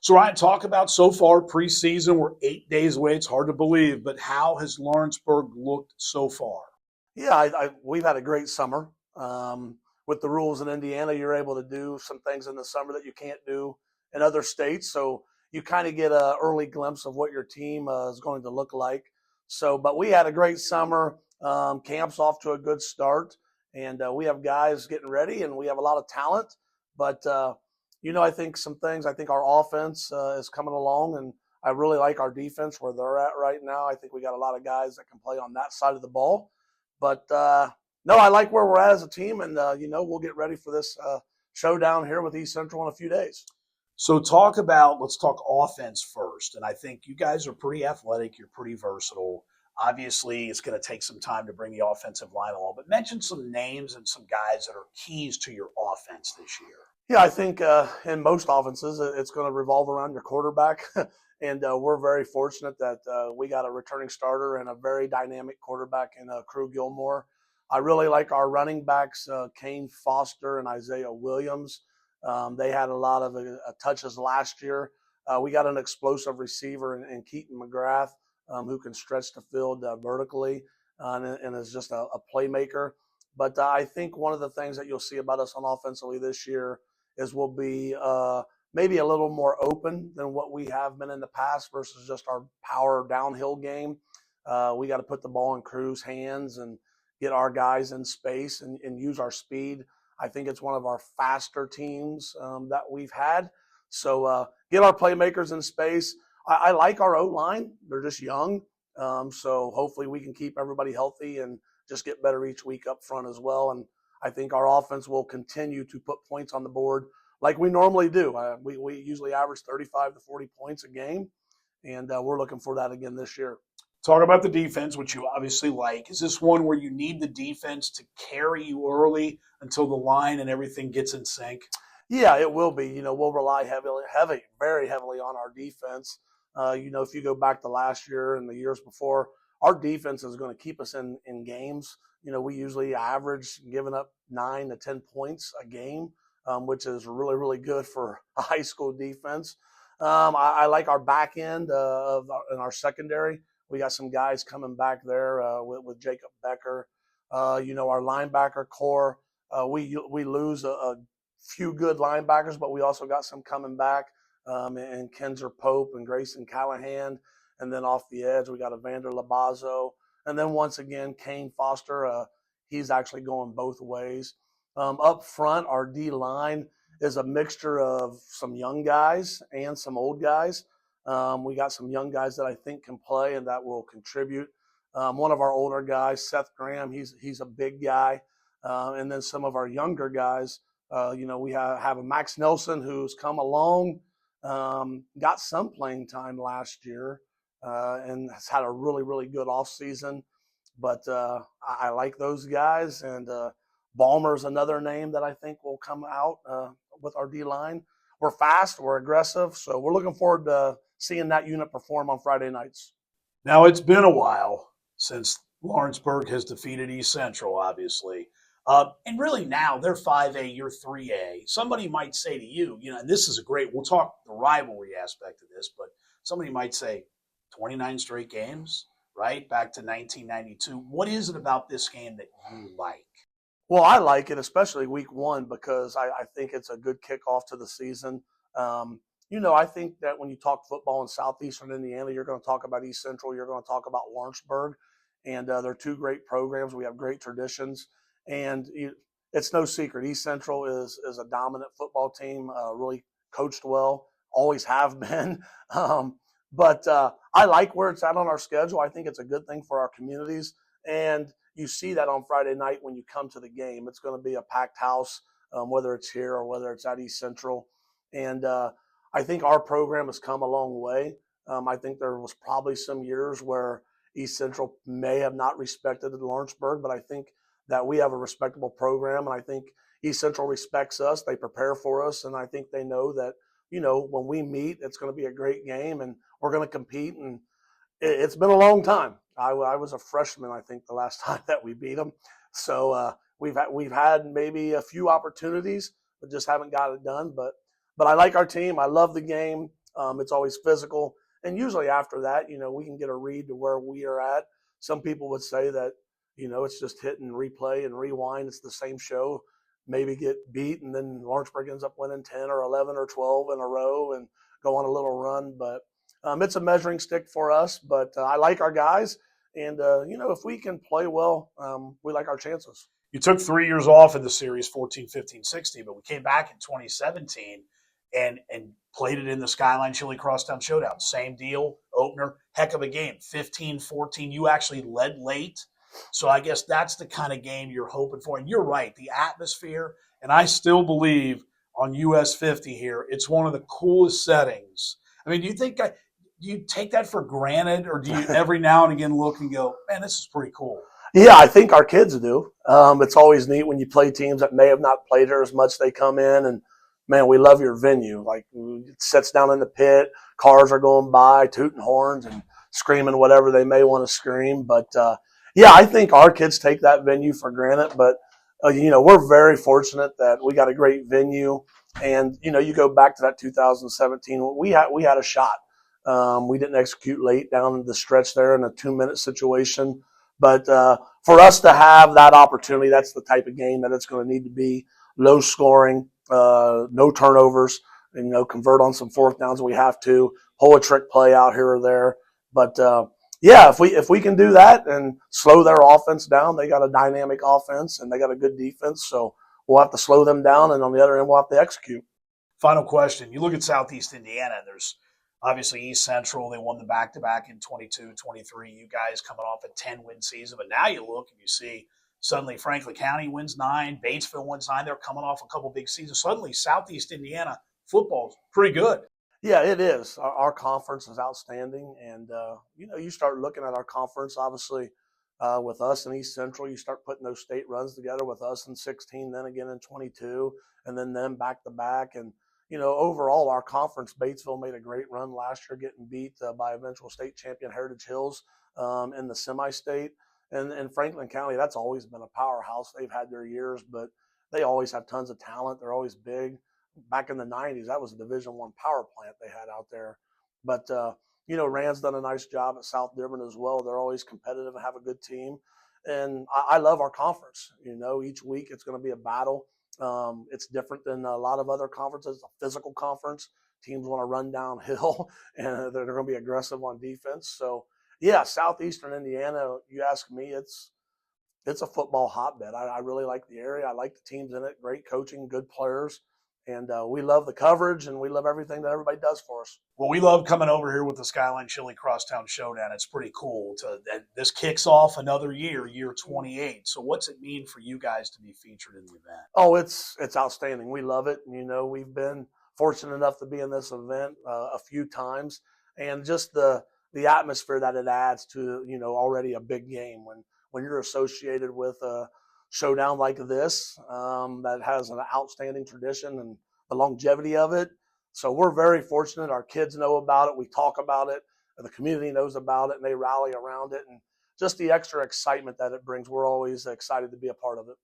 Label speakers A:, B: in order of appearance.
A: So, Ryan, talk about so far preseason. We're 8 days away. It's hard to believe, but how has Lawrenceburg looked so far?
B: Yeah, we've had a great summer. With the rules in Indiana, you're able to do some things in the summer that you can't do in other states. So you kind of get an early glimpse of what your team is going to look like. So, but we had a great summer. Camp's off to a good start, and we have guys getting ready, and we have a lot of talent. But I think some things. I think our offense is coming along, and I really like our defense where they're at right now. I think we got a lot of guys that can play on that side of the ball. But no, I like where we're at as a team, and we'll get ready for this showdown here with East Central in a few days.
A: So, let's talk offense first. And I think you guys are pretty athletic. You're pretty versatile. Obviously, it's going to take some time to bring the offensive line along, but mention some names and some guys that are keys to your offense this year.
B: Yeah, I think in most offenses, it's going to revolve around your quarterback. And we're very fortunate that we got a returning starter and a very dynamic quarterback in Crew Gilmore. I really like our running backs, Kane Foster and Isaiah Williams. They had a lot of touches last year. We got an explosive receiver in Keaton McGrath who can stretch the field vertically and is just a playmaker. But I think one of the things that you'll see about us on offensively this year is we'll be maybe a little more open than what we have been in the past versus just our power downhill game. We got to put the ball in Crew's hands and get our guys in space and use our speed. I think it's one of our faster teams that we've had. So get our playmakers in space. I like our O-line. They're just young. So hopefully we can keep everybody healthy and just get better each week up front as well. And I think our offense will continue to put points on the board like we normally do. We usually average 35 to 40 points a game, and we're looking for that again this year.
A: Talk about the defense, which you obviously like. Is this one where you need the defense to carry you early until the line and everything gets in sync?
B: Yeah, it will be. We'll rely very heavily on our defense. If you go back to last year and the years before, our defense is going to keep us in games. We usually average giving up 9 to 10 points a game, which is really, really good for a high school defense. I like our back end in our secondary. We got some guys coming back there with Jacob Becker. Our linebacker core, we lose a few good linebackers, but we also got some coming back, and Kenzer Pope and Grayson Callahan. And then off the edge, we got Evander Labazo. And then once again, Kane Foster, he's actually going both ways. Up front, our D-line is a mixture of some young guys and some old guys. We got some young guys that I think can play and that will contribute. One of our older guys, Seth Graham, he's a big guy. And then some of our younger guys, we have a Max Nelson who's come along, got some playing time last year, and has had a really, really good offseason. But I like those guys. And Balmer's another name that I think will come out with our D-line. We're fast, we're aggressive, so we're looking forward to seeing that unit perform on Friday nights.
A: Now, it's been a while since Lawrenceburg has defeated East Central, obviously. And really now they're 5A, you're 3A. Somebody might say to you, and this is we'll talk the rivalry aspect of this, but somebody might say 29 straight games, right? Back to 1992. What is it about this game that you like?
B: Well, I like it, especially week one, because I think it's a good kickoff to the season. I think that when you talk football in southeastern Indiana, you're going to talk about East Central, you're going to talk about Lawrenceburg, and they're two great programs. We have great traditions, and it's no secret. East Central is a dominant football team, really coached well, always have been. But I like where it's at on our schedule. I think it's a good thing for our communities, and you see that on Friday night when you come to the game. It's going to be a packed house, whether it's here or whether it's at East Central. And I think our program has come a long way. I think there was probably some years where East Central may have not respected Lawrenceburg, but I think that we have a respectable program, and I think East Central respects us. They prepare for us, and I think they know that, when we meet, it's going to be a great game, and we're going to compete. And it's been a long time. I was a freshman, I think, the last time that we beat them. So we've had maybe a few opportunities, but just haven't got it done. But I like our team. I love the game. It's always physical. And usually after that, we can get a read to where we are at. Some people would say that, it's just hit and replay and rewind. It's the same show, maybe get beat, and then Lawrenceburg ends up winning 10 or 11 or 12 in a row and go on a little run. But it's a measuring stick for us. But I like our guys. And, if we can play well, we like our chances.
A: You took 3 years off in the series, 14, 15, 16, but we came back in 2017 and played it in the Skyline Chill Crosstown Showdown. Same deal, opener, heck of a game, 15-14. You actually led late. So I guess that's the kind of game you're hoping for. And you're right, the atmosphere, and I still believe on US 50 here, it's one of the coolest settings. I mean, do you take that for granted, or do you every now and again look and go, man, this is pretty cool?
B: Yeah, I think our kids do. It's always neat when you play teams that may have not played here as much. They come in and, man, we love your venue. Like, it sits down in the pit, cars are going by, tooting horns and screaming whatever they may want to scream. But, yeah, I think our kids take that venue for granted. But, we're very fortunate that we got a great venue. And, you go back to that 2017, we had a shot. We didn't execute late down the stretch there in a 2-minute situation. But for us to have that opportunity, that's the type of game that it's going to need to be. Low scoring, no turnovers, and, convert on some fourth downs we have to, pull a trick play out here or there. But, yeah, if we can do that and slow their offense down, they got a dynamic offense and they got a good defense. So we'll have to slow them down, and on the other end, we'll have to execute.
A: Final question. You look at Southeast Indiana, there's obviously East Central. They won the back-to-back in 22, 23. You guys coming off a 10-win season. But now you look and you see suddenly Franklin County wins 9, Batesville wins 9. They're coming off a couple big seasons. Suddenly Southeast Indiana football is pretty good.
B: Yeah, it is. Our conference is outstanding. And, you start looking at our conference, obviously, with us in East Central. You start putting those state runs together with us in 16, then again in 22, and then them back-to-back. And, overall, our conference, Batesville made a great run last year, getting beat by eventual state champion Heritage Hills in the semi-state. And Franklin County, that's always been a powerhouse. They've had their years, but they always have tons of talent. They're always big. Back in the 90s, that was a Division I power plant they had out there. But, Rand's done a nice job at South Dearborn as well. They're always competitive and have a good team. And I love our conference. Each week it's going to be a battle. It's different than a lot of other conferences. It's a physical conference. Teams want to run downhill, and they're going to be aggressive on defense. So, yeah, Southeastern Indiana, you ask me, it's a football hotbed. I really like the area. I like the teams in it. Great coaching, good players. And we love the coverage, and we love everything that everybody does for us.
A: Well, we love coming over here with the Skyline Chill Crosstown Showdown. It's pretty cool. This kicks off another year 28. So what's it mean for you guys to be featured in the event?
B: Oh, it's outstanding. We love it. We've been fortunate enough to be in this event a few times, and just the atmosphere that it adds to, already a big game when you're associated with a showdown like this that has an outstanding tradition and the longevity of it. So we're very fortunate. Our kids know about it. We talk about it. The community knows about it, and they rally around it. And just the extra excitement that it brings, we're always excited to be a part of it.